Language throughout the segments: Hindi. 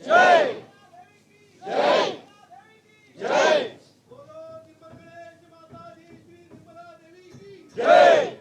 जय जय जय जय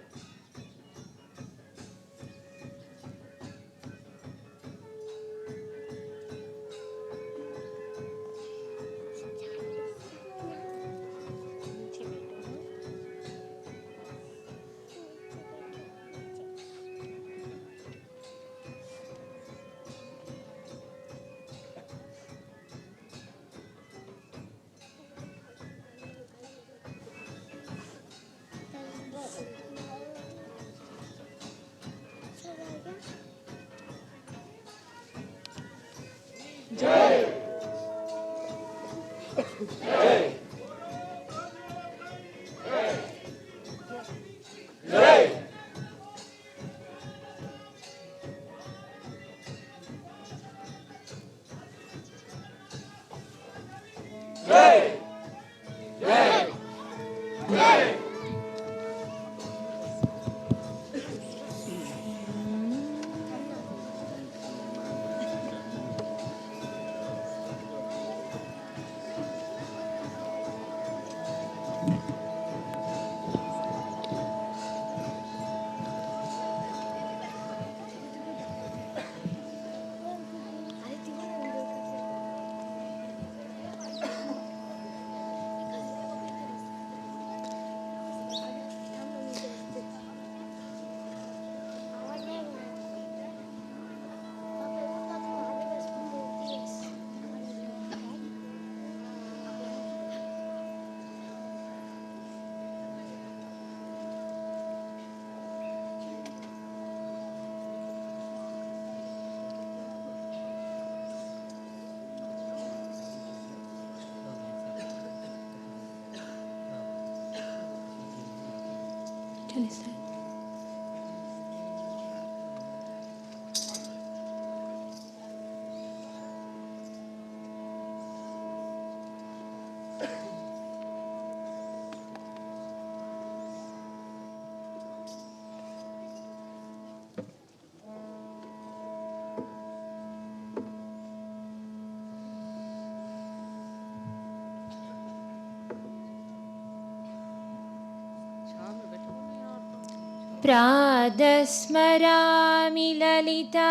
प्रातस्मरामि ललिता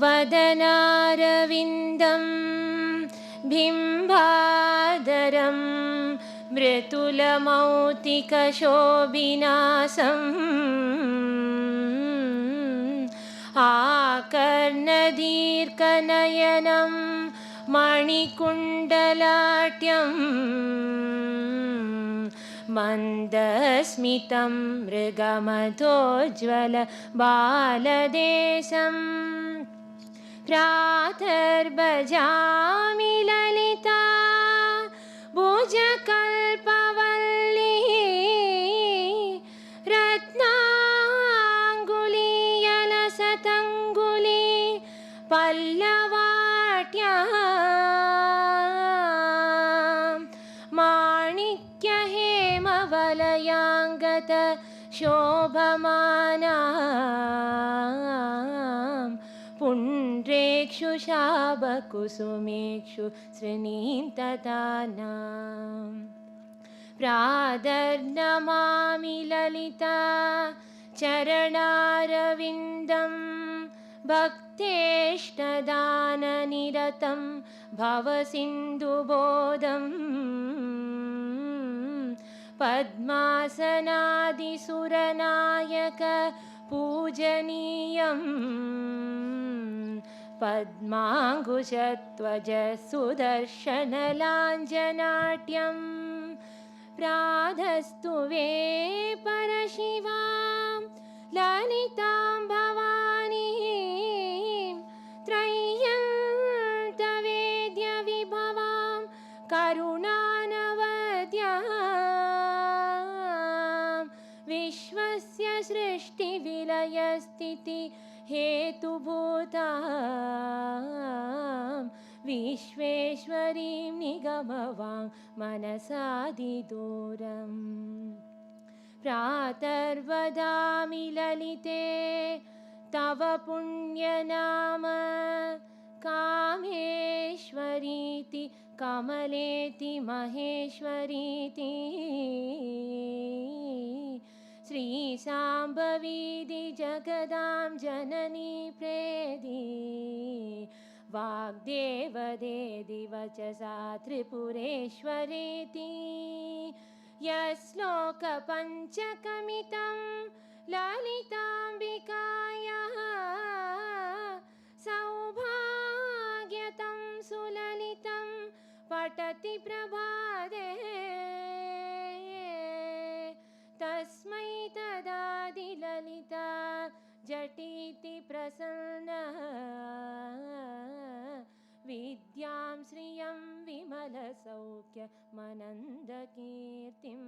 वदनारविन्दं बिम्बादरं मृदुलमौक्तिकशोभिनासम् आकर्णदीर्घनयनं मणिकुण्डलाट्यम् मन्दस्मितं मृगमथोज्ज्वल बालदेशं प्रातर्भजामि ललिता भुजकल्पवल्ली रत्नाङ्गुलीयलसतङ्गुली पल्लवाट्या माणिक्यहेमवलयाङ्गत शोभमानां पुण्ड्रेक्षु शाबकुसुमेक्षु श्रीनीन्तदानां प्रातर्नमामि ललिता चरणारविन्दं भक्तेष्टदाननिरतं भवसिन्धुबोधम् पद्मासनादिसुरनायक पूजनीयं पद्माङ्कुशध्वज सुदर्शनलाञ्जनाट्यं प्रातस्तुवे परशिवां ललितां भवानीं त्रय्यन्तवेद्यविभवां करुणानवद्यां विश्वस्य सृष्टिविलयस्थिति हेतुभूतां विश्वेश्वरीं निगमवां मनसादिदूरम् प्रातर्वदामि ललिते तव पुण्यनाम का कमलेति कमलेति महेश्वरीति श्रीशाम्भवीति जगदां जननी प्रेदी वाग्देवदेदि वचसा त्रिपुरेश्वरेति यश्लोकपञ्चकमितं ललिताम्बिकायाः सौभाग्यतं सुललितं पठति प्रभाते तस्मै तदादिललिता जटीति प्रसन्नः विद्यां श्रियं विमलसौख्यमनन्दकीर्तिम्।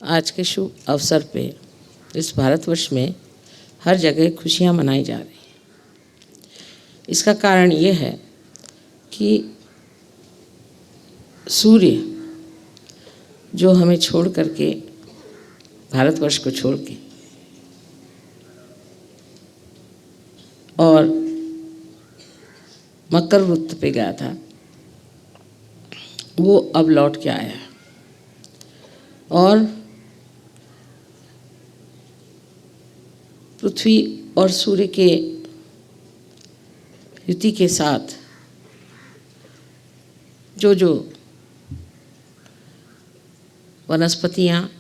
आज के शुभ अवसर पे इस भारतवर्ष में हर जगह खुशियाँ मनाई जा रही हैं। इसका कारण ये है कि सूर्य जो हमें छोड़ करके, भारतवर्ष को छोड़ के और मकर वृत्त पे गया था, वो अब लौट के आया और पृथ्वी और सूर्य के युति के साथ जो जो वनस्पतियाँ,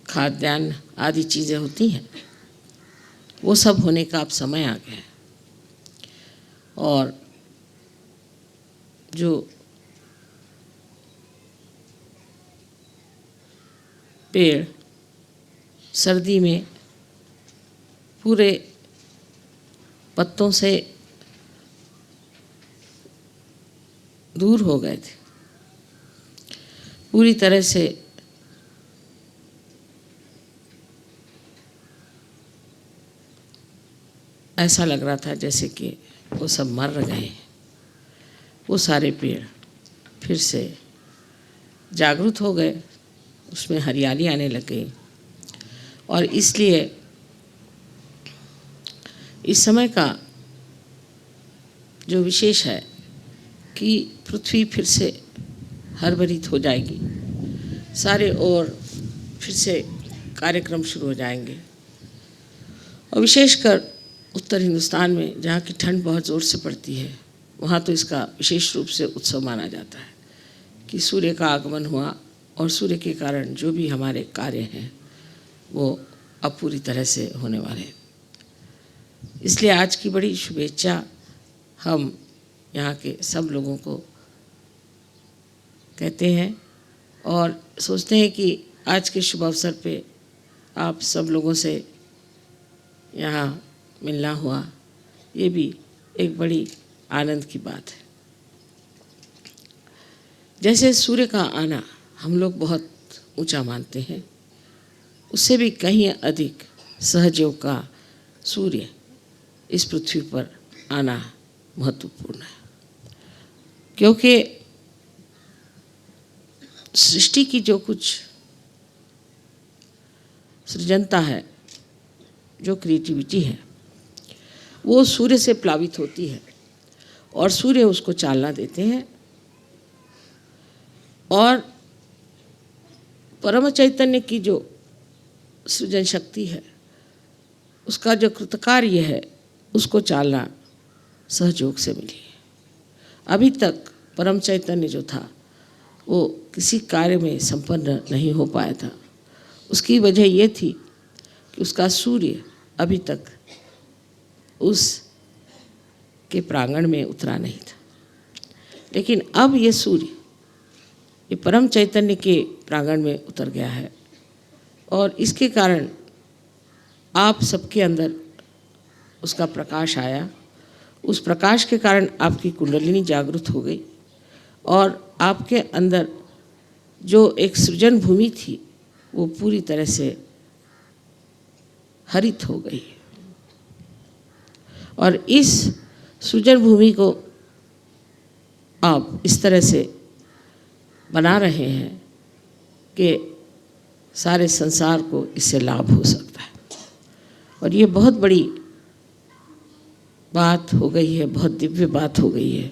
खाद्यान्न आदि चीज़ें होती हैं, वो सब होने का अब समय आ गया है। और जो पेड़ सर्दी में पूरे पत्तों से दूर हो गए थे, पूरी तरह से ऐसा लग रहा था जैसे कि वो सब मर गए। वो सारे पेड़ फिर से जागृत हो गए, उसमें हरियाली आने लग गई। और इसलिए इस समय का जो विशेष है कि पृथ्वी फिर से हरभरित हो जाएगी, सारे ओर फिर से कार्यक्रम शुरू हो जाएंगे। और विशेषकर उत्तर हिंदुस्तान में जहाँ की ठंड बहुत ज़ोर से पड़ती है, वहाँ तो इसका विशेष रूप से उत्सव माना जाता है कि सूर्य का आगमन हुआ और सूर्य के कारण जो भी हमारे कार्य हैं वो अब पूरी तरह से होने वाले हैं। इसलिए आज की बड़ी शुभेच्छा हम यहाँ के सब लोगों को कहते हैं और सोचते हैं कि आज के शुभ अवसर पे आप सब लोगों से यहाँ मिलना हुआ, ये भी एक बड़ी आनंद की बात है। जैसे सूर्य का आना हम लोग बहुत ऊंचा मानते हैं, उससे भी कहीं अधिक सहजयोग का सूर्य इस पृथ्वी पर आना महत्वपूर्ण है, क्योंकि सृष्टि की जो कुछ सृजनता है, जो क्रिएटिविटी है, वो सूर्य से प्लावित होती है और सूर्य उसको चालना देते हैं। और परम चैतन्य की जो सृजन शक्ति है, उसका जो कृतकार्य है, उसको चालना सहयोग से मिली है। अभी तक परम चैतन्य जो था वो किसी कार्य में संपन्न नहीं हो पाया था। उसकी वजह ये थी कि उसका सूर्य अभी तक उस के प्रांगण में उतरा नहीं था। लेकिन अब ये सूर्य ये परम चैतन्य के प्रांगण में उतर गया है और इसके कारण आप सबके अंदर उसका प्रकाश आया। उस प्रकाश के कारण आपकी कुंडलिनी जागृत हो गई और आपके अंदर जो एक सृजन भूमि थी वो पूरी तरह से हरित हो गई। और इस सृजन भूमि को आप इस तरह से बना रहे हैं कि सारे संसार को इससे लाभ हो सकता है। और ये बहुत बड़ी बात हो गई है, बहुत दिव्य बात हो गई है।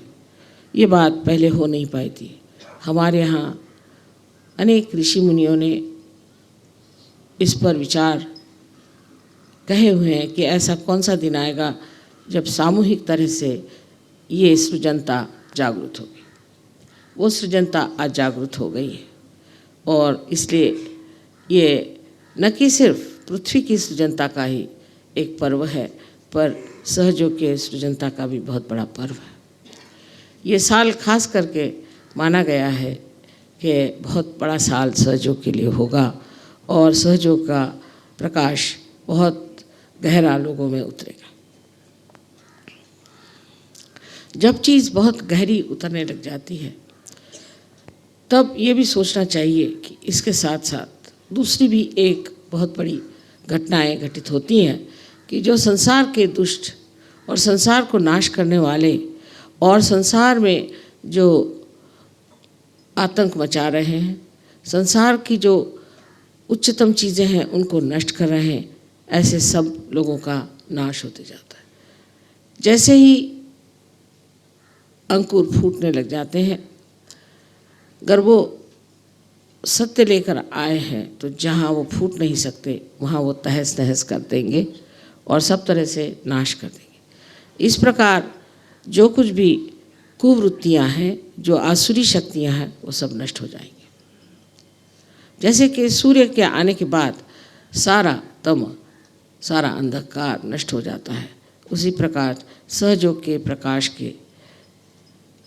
ये बात पहले हो नहीं पाई थी। हमारे यहाँ अनेक ऋषि मुनियों ने इस पर विचार कहे हुए हैं कि ऐसा कौन सा दिन आएगा जब सामूहिक तरह से ये सृजनता जागृत होगी। वो सृजनता आज जागृत हो गई है और इसलिए ये न कि सिर्फ पृथ्वी की सृजनता का ही एक पर्व है, पर सहयोग के सृजनता का भी बहुत बड़ा पर्व है। ये साल खास करके माना गया है कि बहुत बड़ा साल सहयोग के लिए होगा और सहयोग का प्रकाश बहुत गहरा लोगों में उतरेगा। जब चीज़ बहुत गहरी उतरने लग जाती है तब ये भी सोचना चाहिए कि इसके साथ साथ दूसरी भी एक बहुत बड़ी घटनाएं घटित होती हैं कि जो संसार के दुष्ट और संसार को नाश करने वाले और संसार में जो आतंक मचा रहे हैं, संसार की जो उच्चतम चीज़ें हैं उनको नष्ट कर रहे हैं, ऐसे सब लोगों का नाश होते जाता है। जैसे ही अंकुर फूटने लग जाते हैं, अगर वो सत्य लेकर आए हैं तो जहाँ वो फूट नहीं सकते वहाँ वो तहस नहस कर देंगे और सब तरह से नाश कर देंगे। इस प्रकार जो कुछ भी कुवृत्तियाँ हैं, जो आसुरी शक्तियाँ हैं, वो सब नष्ट हो जाएंगी। जैसे कि सूर्य के आने के बाद सारा तम, सारा अंधकार नष्ट हो जाता है, उसी प्रकार सहयोग के प्रकाश के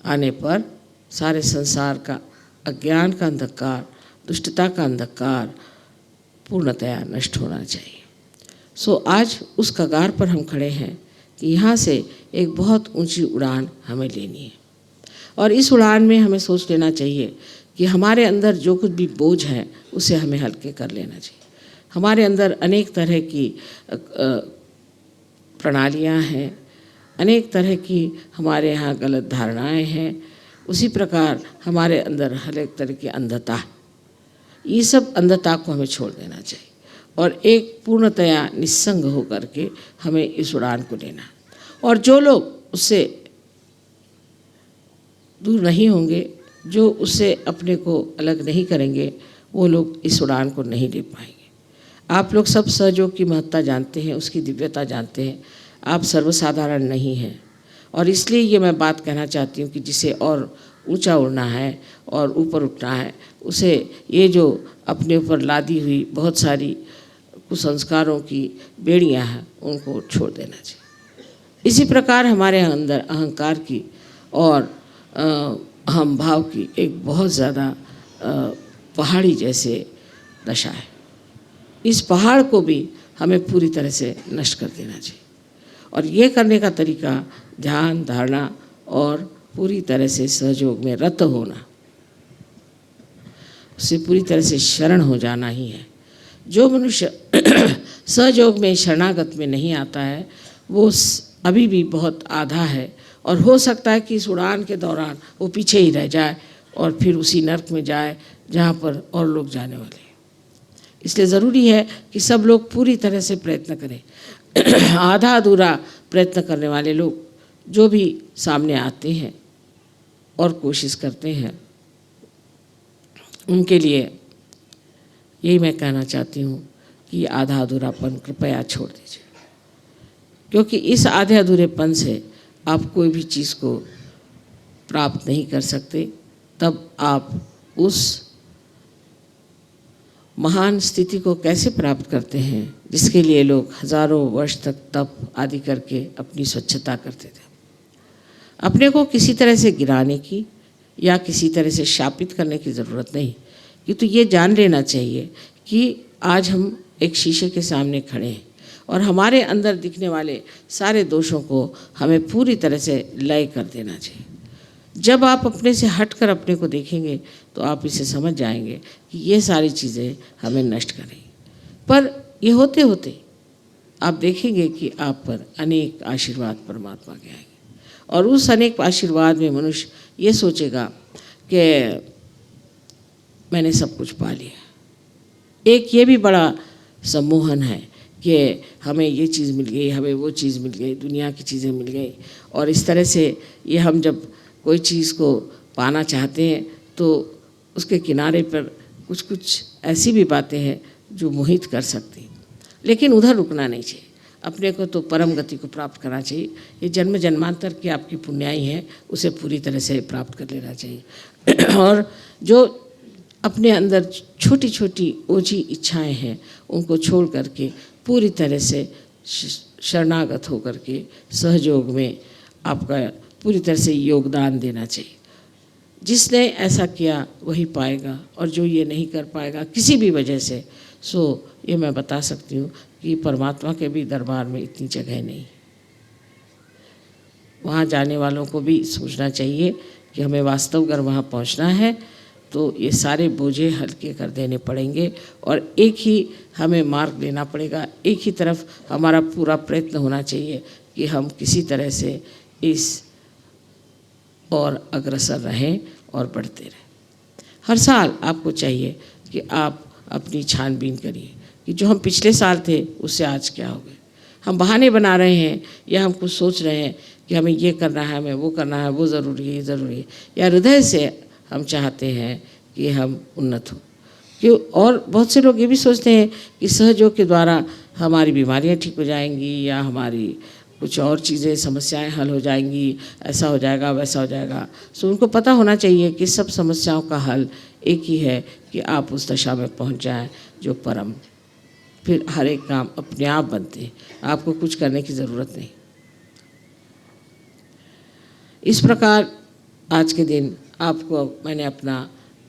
आने पर सारे संसार का अज्ञान का अंधकार, दुष्टता का अंधकार पूर्णतया नष्ट होना चाहिए। सो आज उस कगार पर हम खड़े हैं कि यहाँ से एक बहुत ऊंची उड़ान हमें लेनी है और इस उड़ान में हमें सोच लेना चाहिए कि हमारे अंदर जो कुछ भी बोझ है उसे हमें हल्के कर लेना चाहिए। हमारे अंदर अनेक तरह की प्रणालियाँ हैं, अनेक तरह की हमारे यहाँ गलत धारणाएं हैं, उसी प्रकार हमारे अंदर हर एक तरह की अंधता, ये सब अंधता को हमें छोड़ देना चाहिए और एक पूर्णतया निस्संग होकर के हमें इस उड़ान को लेना। और जो लोग उससे दूर नहीं होंगे, जो उससे अपने को अलग नहीं करेंगे, वो लोग इस उड़ान को नहीं ले पाएंगे। आप लोग सब सहयोग की महत्ता जानते हैं, उसकी दिव्यता जानते हैं। आप सर्वसाधारण नहीं हैं और इसलिए ये मैं बात कहना चाहती हूँ कि जिसे और ऊंचा उड़ना है और ऊपर उठना है, उसे ये जो अपने ऊपर लादी हुई बहुत सारी कुसंस्कारों की बेड़ियाँ हैं उनको छोड़ देना चाहिए। इसी प्रकार हमारे अंदर अहंकार की और अहम भाव की एक बहुत ज़्यादा पहाड़ी जैसे दशा है। इस पहाड़ को भी हमें पूरी तरह से नष्ट कर देना चाहिए और ये करने का तरीका ध्यान, धारणा और पूरी तरह से सहयोग में रत होना, उससे पूरी तरह से शरण हो जाना ही है। जो मनुष्य सहयोग में शरणागत में नहीं आता है वो अभी भी बहुत आधा है और हो सकता है कि इस उड़ान के दौरान वो पीछे ही रह जाए और फिर उसी नर्क में जाए जहाँ पर और लोग जाने वाले हैं। इसलिए ज़रूरी है कि सब लोग पूरी तरह से प्रयत्न करें। आधा अधूरा प्रयत्न करने वाले लोग जो भी सामने आते हैं और कोशिश करते हैं, उनके लिए यही मैं कहना चाहती हूँ कि आधा अधूरापन कृपया छोड़ दीजिए, क्योंकि इस आधे अधूरेपन से आप कोई भी चीज़ को प्राप्त नहीं कर सकते। तब आप उस महान स्थिति को कैसे प्राप्त करते हैं जिसके लिए लोग हजारों वर्ष तक तप आदि करके अपनी स्वच्छता करते थे। अपने को किसी तरह से गिराने की या किसी तरह से शापित करने की ज़रूरत नहीं, किंतु ये जान लेना चाहिए कि आज हम एक शीशे के सामने खड़े हैं और हमारे अंदर दिखने वाले सारे दोषों को हमें पूरी तरह से लय कर देना चाहिए। जब आप अपने से हटकर अपने को देखेंगे तो आप इसे समझ जाएंगे कि ये सारी चीज़ें हमें नष्ट करेंगी। पर ये होते होते आप देखेंगे कि आप पर अनेक आशीर्वाद परमात्मा के आएंगे और उस अनेक आशीर्वाद में मनुष्य ये सोचेगा कि मैंने सब कुछ पा लिया। एक ये भी बड़ा सम्मोहन है कि हमें ये चीज़ मिल गई, हमें वो चीज़ मिल गई, दुनिया की चीज़ें मिल गई। और इस तरह से ये हम जब कोई चीज़ को पाना चाहते हैं तो उसके किनारे पर कुछ कुछ ऐसी भी बातें हैं जो मोहित कर सकती। लेकिन उधर रुकना नहीं चाहिए, अपने को तो परम गति को प्राप्त करना चाहिए। ये जन्म जन्मांतर की आपकी पुण्याई है, उसे पूरी तरह से प्राप्त कर लेना चाहिए। और जो अपने अंदर छोटी छोटी ओझी इच्छाएं हैं उनको छोड़ करके पूरी तरह से शरणागत होकर के सहयोग में आपका पूरी तरह से योगदान देना चाहिए। जिसने ऐसा किया वही पाएगा, और जो ये नहीं कर पाएगा किसी भी वजह से, सो ये मैं बता सकती हूँ कि परमात्मा के भी दरबार में इतनी जगह नहीं। वहाँ जाने वालों को भी सोचना चाहिए कि हमें वास्तव अगर वहाँ पहुँचना है तो ये सारे बोझे हल्के कर देने पड़ेंगे और एक ही हमें मार्ग लेना पड़ेगा। एक ही तरफ हमारा पूरा प्रयत्न होना चाहिए कि हम किसी तरह से इस और अग्रसर रहें और बढ़ते रहें। हर साल आपको चाहिए कि आप अपनी छानबीन करिए कि जो हम पिछले साल थे उससे आज क्या हो गए। हम बहाने बना रहे हैं या हम कुछ सोच रहे हैं कि हमें ये करना है, हमें वो करना है, वो ज़रूरी है, ये ज़रूरी है, या हृदय से हम चाहते हैं कि हम उन्नत हों। क्यों? और बहुत से लोग ये भी सोचते हैं कि सहयोग के द्वारा हमारी बीमारियां ठीक हो जाएंगी या हमारी कुछ और चीज़ें समस्याएं हल हो जाएंगी, ऐसा हो जाएगा, वैसा हो जाएगा। सो उनको पता होना चाहिए कि सब समस्याओं का हल एक ही है कि आप उस दशा में पहुंच जाएं जो परम। फिर हर एक काम अपने आप बनते हैं, आपको कुछ करने की ज़रूरत नहीं। इस प्रकार आज के दिन आपको मैंने अपना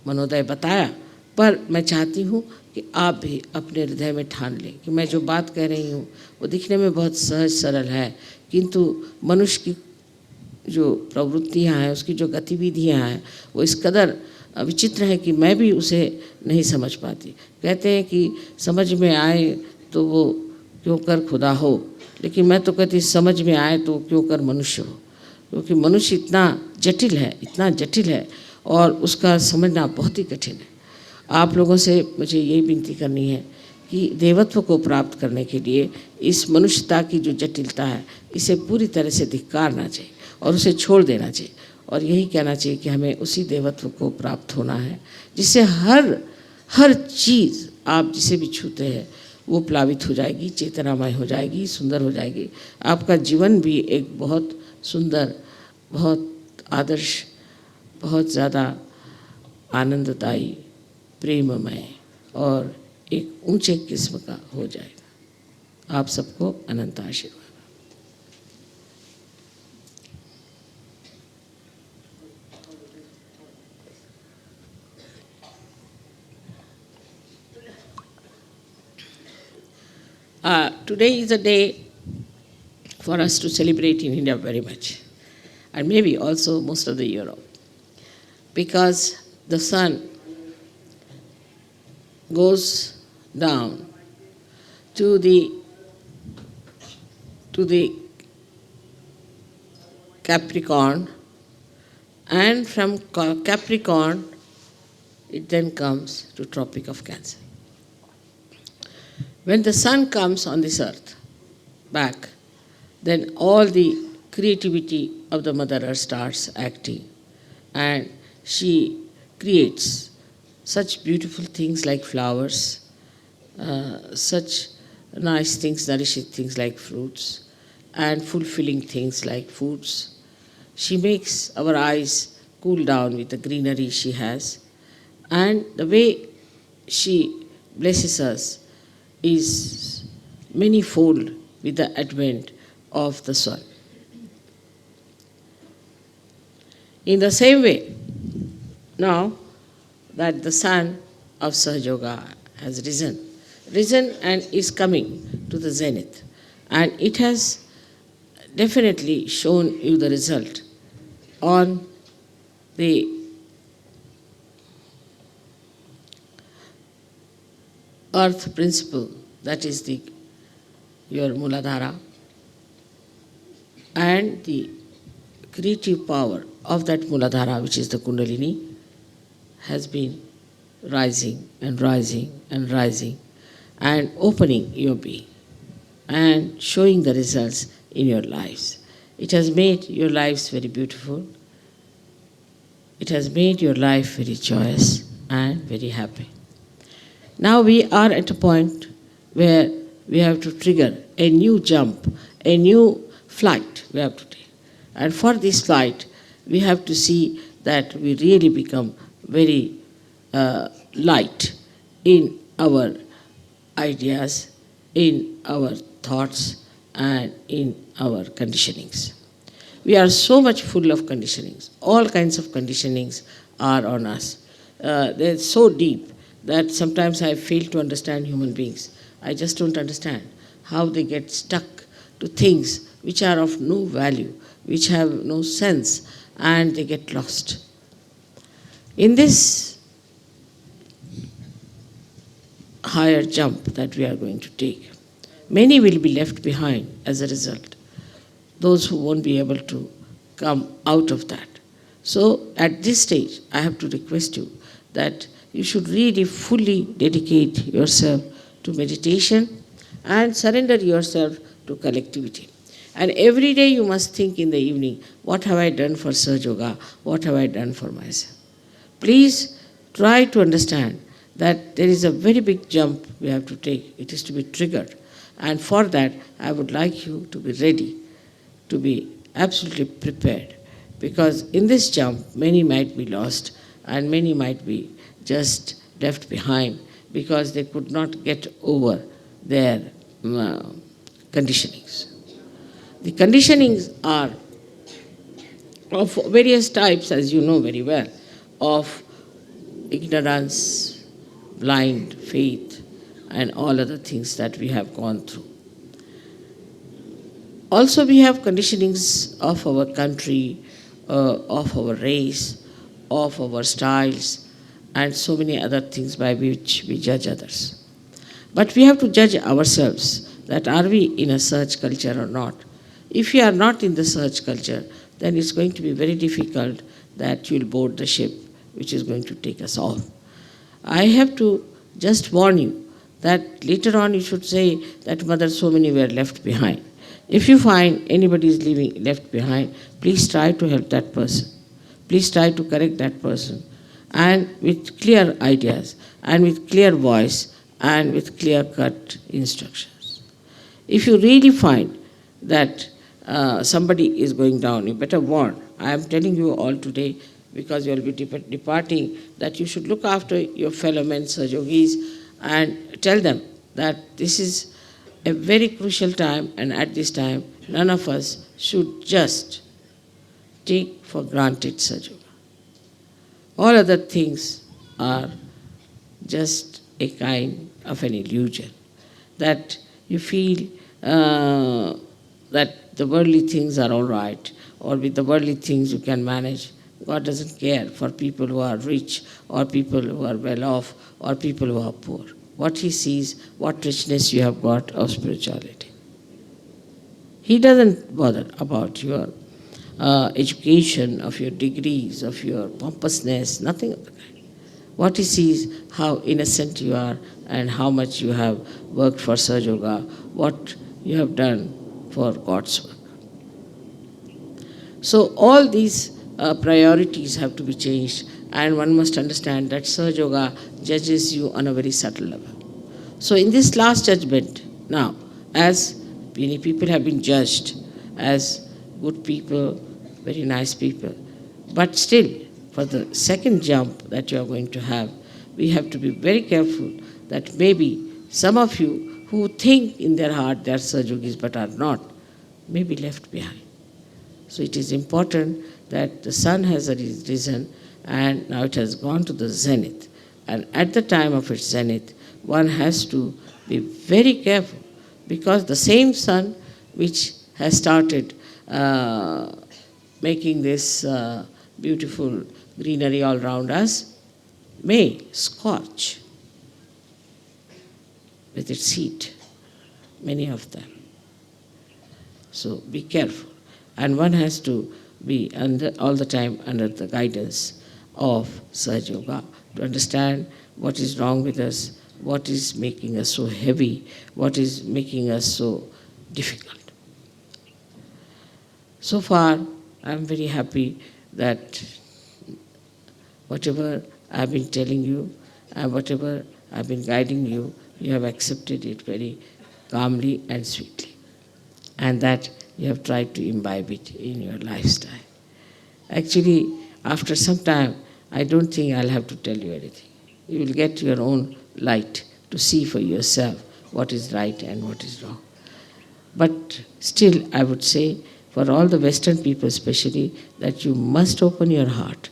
मनोदय बताया, पर मैं चाहती हूँ कि आप भी अपने हृदय में ठान लें कि मैं जो बात कह रही हूँ वो दिखने में बहुत सहज सरल है, किंतु मनुष्य की जो प्रवृत्तियाँ हैं, उसकी जो गतिविधियाँ हैं, वो इस कदर विचित्र है कि मैं भी उसे नहीं समझ पाती। कहते हैं कि समझ में आए तो वो क्यों कर खुदा हो, लेकिन मैं तो कहती समझ में आए तो क्यों कर मनुष्य हो, क्योंकि मनुष्य इतना जटिल है, इतना जटिल है और उसका समझना बहुत ही कठिन है। आप लोगों से मुझे यही विनती करनी है कि देवत्व को प्राप्त करने के लिए इस मनुष्यता की जो जटिलता है इसे पूरी तरह से धिक्कारना चाहिए और उसे छोड़ देना चाहिए, और यही कहना चाहिए कि हमें उसी देवत्व को प्राप्त होना है जिससे हर चीज़ आप जिसे भी छूते हैं वो प्लावित हो जाएगी, चेतनामय हो जाएगी, सुंदर हो जाएगी। आपका जीवन भी एक बहुत सुंदर, बहुत आदर्श, बहुत ज़्यादा आनंददायी, प्रेममय और एक ऊंचे किस्म का हो जाएगा। आप सबको अनंत आशीर्वाद। Today is a day for us to celebrate in India very much, and maybe also most of the Europe, because the sun goes down to the Capricorn, and from Capricorn it then comes to Tropic of Cancer. When the sun comes on this earth back, then all the creativity of the Mother Earth starts acting, and she creates such beautiful things like flowers, such nice things, nourishing things like fruits, and fulfilling things like foods. She makes our eyes cool down with the greenery she has, and the way she blesses us is manifold with the advent of the sun. In the same way, now that the sun of Sahajoga has risen and is coming to the zenith, and it has definitely shown you the result on the earth principle, that is your Muladhara, and the creative power of that Muladhara, which is the Kundalini, has been rising and rising and rising and opening your being and showing the results in your lives. It has made your lives very beautiful. It has made your life very joyous and very happy. Now we are at a point where we have to trigger a new jump, a new flight we have to take. And for this flight, we have to see that we really become very light in our ideas, in our thoughts, and in our conditionings. We are so much full of conditionings. All kinds of conditionings are on us. They're so deep that sometimes I fail to understand human beings. I just don't understand how they get stuck to things which are of no value, which have no sense, and they get lost. In this higher jump that we are going to take, many will be left behind as a result, those who won't be able to come out of that. So at this stage, I have to request you that you should really fully dedicate yourself to meditation and surrender yourself to collectivity. And every day you must think in the evening, what have I done for Sahaja Yoga? What have I done for myself? Please try to understand that there is a very big jump we have to take. It is to be triggered. And for that, I would like you to be ready, to be absolutely prepared. Because in this jump, many might be lost and many might be just left behind because they could not get over their conditionings. The conditionings are of various types, as you know very well, of ignorance, blind faith, and all other things that we have gone through. Also, we have conditionings of our country, of our race, of our styles, and so many other things by which we judge others. But we have to judge ourselves, that are we in a search culture or not. If you are not in the search culture, then it's going to be very difficult that you'll board the ship which is going to take us all. I have to just warn you that later on you should say that, Mother, so many were left behind. If you find anybody is left behind, please try to help that person. Please try to correct that person. And with clear ideas, and with clear voice, and with clear-cut instructions. If you really find that somebody is going down, you better warn. I am telling you all today, because you will be departing, that you should look after your fellow men, Sahaja Yogis, and tell them that this is a very crucial time, and at this time, none of us should just take for granted Sahaja Yoga. All other things are just a kind of an illusion, that you feel that the worldly things are all right, or with the worldly things you can manage. God doesn't care for people who are rich, or people who are well off, or people who are poor. What He sees, what richness you have got of spirituality. He doesn't bother about your education, of your degrees, of your pompousness, nothing of the kind. What He sees, how innocent you are, and how much you have worked for Sahaja Yoga, what you have done for God's work. So all these priorities have to be changed, and one must understand that Sahaja Yoga judges you on a very subtle level. So in this last judgment, now, as many people have been judged as good people, very nice people, but still, for the second jump that you are going to have, we have to be very careful that maybe some of you who think in their heart they are Sahaja Yogis but are not, may be left behind. So it is important that the sun has risen, and now it has gone to the zenith. And at the time of its zenith, one has to be very careful, because the same sun which has started making this beautiful greenery all around us may scorch with its heat, many of them. So be careful. And one has to be all the time under the guidance of Sahaja Yoga to understand what is wrong with us, what is making us so heavy, what is making us so difficult. So far, I am very happy that whatever I have been telling you and whatever I have been guiding you, you have accepted it very calmly and sweetly, and that you have tried to imbibe it in your lifestyle. Actually, after some time, I don't think I'll have to tell you anything. You will get your own light to see for yourself what is right and what is wrong. But still, I would say, for all the Western people especially, that you must open your heart.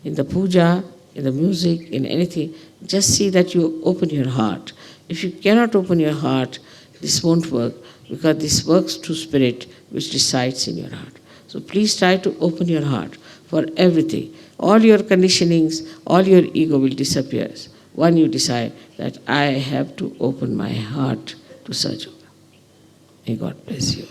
In the puja, in the music, in anything, just see that you open your heart. If you cannot open your heart, this won't work, because this works through spirit which resides in your heart. So please try to open your heart for everything. All your conditionings, all your ego will disappear when you decide that I have to open my heart to Sahaja Yoga. May God bless you.